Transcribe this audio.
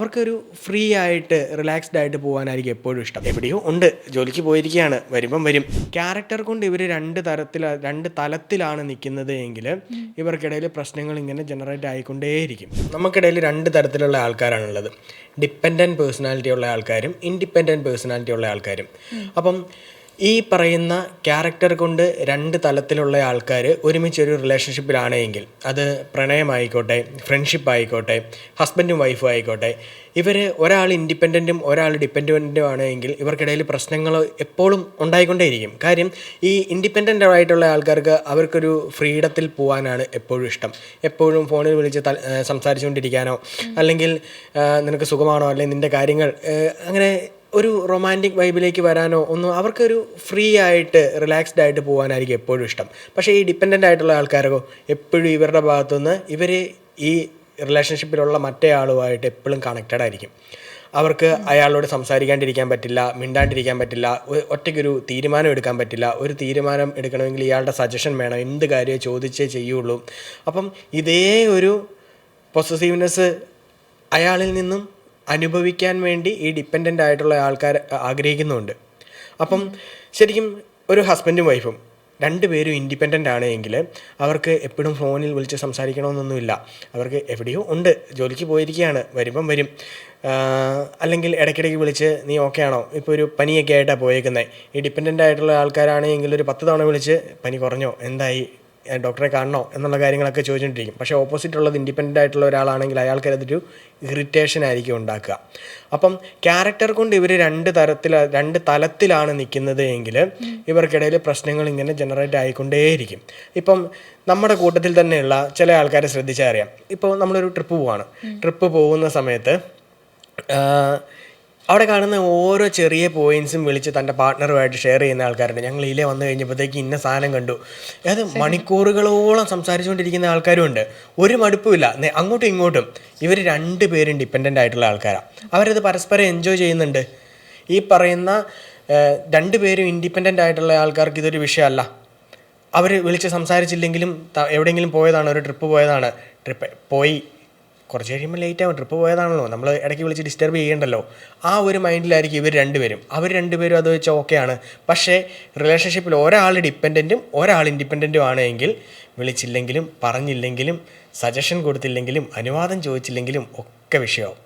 അവർക്കൊരു ഫ്രീ ആയിട്ട് റിലാക്സ്ഡ് ആയിട്ട് പോകാനായിരിക്കും എപ്പോഴും ഇഷ്ടം. എവിടെയോ ഉണ്ട്, ജോലിക്ക് പോയിരിക്കുകയാണ്, വരുമ്പം വരും. ക്യാരക്ടർ കൊണ്ട് ഇവർ രണ്ട് തലത്തിലാണ് നിൽക്കുന്നത് എങ്കിൽ ഇവർക്കിടയിൽ പ്രശ്നങ്ങൾ ഇങ്ങനെ ജനറേറ്റ് ആയിക്കൊണ്ടേയിരിക്കും. നമുക്കിടയിൽ രണ്ട് തരത്തിലുള്ള ആൾക്കാരാണുള്ളത്. ഡിപ്പെൻഡൻറ്റ് പേഴ്സണാലിറ്റി ഉള്ള ആൾക്കാരും ഇൻഡിപെൻഡൻറ്റ് പേഴ്സണാലിറ്റി ഉള്ള ആൾക്കാരും. അപ്പം ഈ പറയുന്ന ക്യാരക്ടർ കൊണ്ട് രണ്ട് തലത്തിലുള്ള ആൾക്കാർ ഒരുമിച്ചൊരു റിലേഷൻഷിപ്പിലാണെങ്കിൽ, അത് പ്രണയമായിക്കോട്ടെ, ഫ്രണ്ട്ഷിപ്പ് ആയിക്കോട്ടെ, ഹസ്ബൻഡും വൈഫും ആയിക്കോട്ടെ, ഇവർ ഒരാൾ ഇൻഡിപെൻഡൻറ്റും ഒരാൾ ഡിപ്പെൻഡൻറ്റും ആണെങ്കിൽ ഇവർക്കിടയിൽ പ്രശ്നങ്ങൾ എപ്പോഴും ഉണ്ടായിക്കൊണ്ടേയിരിക്കും. കാര്യം ഈ ഇൻഡിപെൻഡൻ്റ് ആയിട്ടുള്ള ആൾക്കാർക്ക് അവർക്കൊരു ഫ്രീഡത്തിൽ പോകാനാണ് എപ്പോഴും ഇഷ്ടം. എപ്പോഴും ഫോണിൽ വിളിച്ച് സംസാരിച്ചുകൊണ്ടിരിക്കാനോ, അല്ലെങ്കിൽ നിനക്ക് സുഖമാണോ, അല്ലെങ്കിൽ നിൻ്റെ കാര്യങ്ങൾ അങ്ങനെ ഒരു റൊമാൻറ്റിക് വൈബിലേക്ക് വരാനോ ഒന്നും അവർക്കൊരു ഫ്രീ ആയിട്ട് റിലാക്സ്ഡ് ആയിട്ട് പോകാനായിരിക്കും എപ്പോഴും ഇഷ്ടം. പക്ഷേ ഈ ഡിപ്പെൻഡൻ്റ് ആയിട്ടുള്ള ആൾക്കാരോ എപ്പോഴും ഇവരുടെ ഭാഗത്തുനിന്ന് ഇവർ ഈ റിലേഷൻഷിപ്പിലുള്ള മറ്റേ ആളുമായിട്ട് എപ്പോഴും കണക്റ്റഡ് ആയിരിക്കും. അവർക്ക് അയാളോട് സംസാരിക്കാണ്ടിരിക്കാൻ പറ്റില്ല, മിണ്ടാണ്ടിരിക്കാൻ പറ്റില്ല, ഒറ്റയ്ക്കൊരു തീരുമാനം എടുക്കാൻ പറ്റില്ല. ഒരു തീരുമാനം എടുക്കണമെങ്കിൽ ഇയാളുടെ സജഷൻ വേണം, എന്ത് കാര്യമോ ചോദിച്ചേ ചെയ്യുള്ളൂ. അപ്പം ഇതേ ഒരു പൊസസീവ്നെസ് അയാളിൽ നിന്നും അനുഭവിക്കാൻ വേണ്ടി ഈ ഡിപ്പെൻഡൻ്റ് ആയിട്ടുള്ള ആൾക്കാർ ആഗ്രഹിക്കുന്നുണ്ട്. അപ്പം ശരിക്കും ഒരു ഹസ്ബൻഡും വൈഫും രണ്ടുപേരും ഇൻഡിപെൻഡൻ്റ് ആണ് എങ്കിൽ അവർക്ക് എപ്പോഴും ഫോണിൽ വിളിച്ച് സംസാരിക്കണമെന്നൊന്നുമില്ല. അവർക്ക് എവിടെയോ ഉണ്ട്, ജോലിക്ക് പോയിരിക്കുകയാണ്, വരുമ്പം വരും. അല്ലെങ്കിൽ ഇടയ്ക്കിടയ്ക്ക് വിളിച്ച് നീ ഓക്കെ ആണോ, ഇപ്പോൾ ഒരു പനിയൊക്കെ ആയിട്ടാണ് പോയേക്കുന്നത്. ഈ ഡിപ്പെൻഡൻ്റ് ആയിട്ടുള്ള ആൾക്കാരാണെങ്കിൽ ഒരു 10 തവണ വിളിച്ച് പനി കുറഞ്ഞോ, എന്തായി, ഡോക്ടറെ കാണണോ എന്നുള്ള കാര്യങ്ങളൊക്കെ ചോദിച്ചുകൊണ്ടിരിക്കും. പക്ഷേ ഓപ്പോസിറ്റ് ഉള്ളത് ഇൻഡിപെൻഡൻ്റ് ആയിട്ടുള്ള ഒരാളാണെങ്കിൽ അയാൾക്ക് അതൊരു ഇറിറ്റേഷൻ ആയിരിക്കും ഉണ്ടാക്കുക. അപ്പം ക്യാരക്ടർ കൊണ്ട് ഇവർ രണ്ട് തലത്തിലാണ് നിൽക്കുന്നത് എങ്കിൽ ഇവർക്കിടയിൽ പ്രശ്നങ്ങൾ ഇങ്ങനെ ജനറേറ്റ് ആയിക്കൊണ്ടേയിരിക്കും. ഇപ്പം നമ്മുടെ കൂട്ടത്തിൽ തന്നെയുള്ള ചില ആൾക്കാരെ ശ്രദ്ധിച്ചാൽ അറിയാം. ഇപ്പോൾ നമ്മളൊരു ട്രിപ്പ് പോകുന്ന സമയത്ത് അവിടെ കാണുന്ന ഓരോ ചെറിയ പോയിൻറ്റ്സും വിളിച്ച് തൻ്റെ പാർട്ട്ണറുമായിട്ട് ഷെയർ ചെയ്യുന്ന ആൾക്കാരുണ്ട്. ഞങ്ങൾ ഇതിലെ വന്നു കഴിഞ്ഞപ്പോഴത്തേക്ക് ഇന്ന സാധനം കണ്ടു. അത് മണിക്കൂറുകളോളം സംസാരിച്ചുകൊണ്ടിരിക്കുന്ന ആൾക്കാരും ഉണ്ട്. ഒരു മടുപ്പുമില്ല, അങ്ങോട്ടും ഇങ്ങോട്ടും. ഇവർ രണ്ടുപേരും ഡിപ്പെൻഡൻ്റ് ആയിട്ടുള്ള ആൾക്കാരാണ്. അവരത് പരസ്പരം എൻജോയ് ചെയ്യുന്നുണ്ട്. ഈ പറയുന്ന രണ്ടുപേരും ഇൻഡിപെൻഡൻ്റ് ആയിട്ടുള്ള ആൾക്കാർക്ക് ഇതൊരു വിഷയമല്ല. അവർ വിളിച്ച് സംസാരിച്ചില്ലെങ്കിലും എവിടെയെങ്കിലും പോയതാണ്, ഒരു ട്രിപ്പ് പോയതാണ്, പോയി കുറച്ച് കഴിയുമ്പോൾ ലേറ്റ് ആവും, ട്രിപ്പ് പോയതാണല്ലോ, നമ്മൾ ഇടയ്ക്ക് വിളിച്ച് ഡിസ്റ്റർബ് ചെയ്യണ്ടല്ലോ, ആ ഒരു മൈൻഡിലായിരിക്കും അവർ രണ്ടുപേരും അത് വെച്ച് ഓക്കെയാണ്. പക്ഷേ റിലേഷൻഷിപ്പിൽ ഒരാൾ ഡിപ്പെൻഡൻറ്റും ഒരാൾ ഇൻഡിപെൻഡൻറ്റും ആണെങ്കിൽ വിളിച്ചില്ലെങ്കിലും പറഞ്ഞില്ലെങ്കിലും സജഷൻ കൊടുത്തില്ലെങ്കിലും അനുവാദം ചോദിച്ചില്ലെങ്കിലും ഒക്കെ വിഷയമാവും.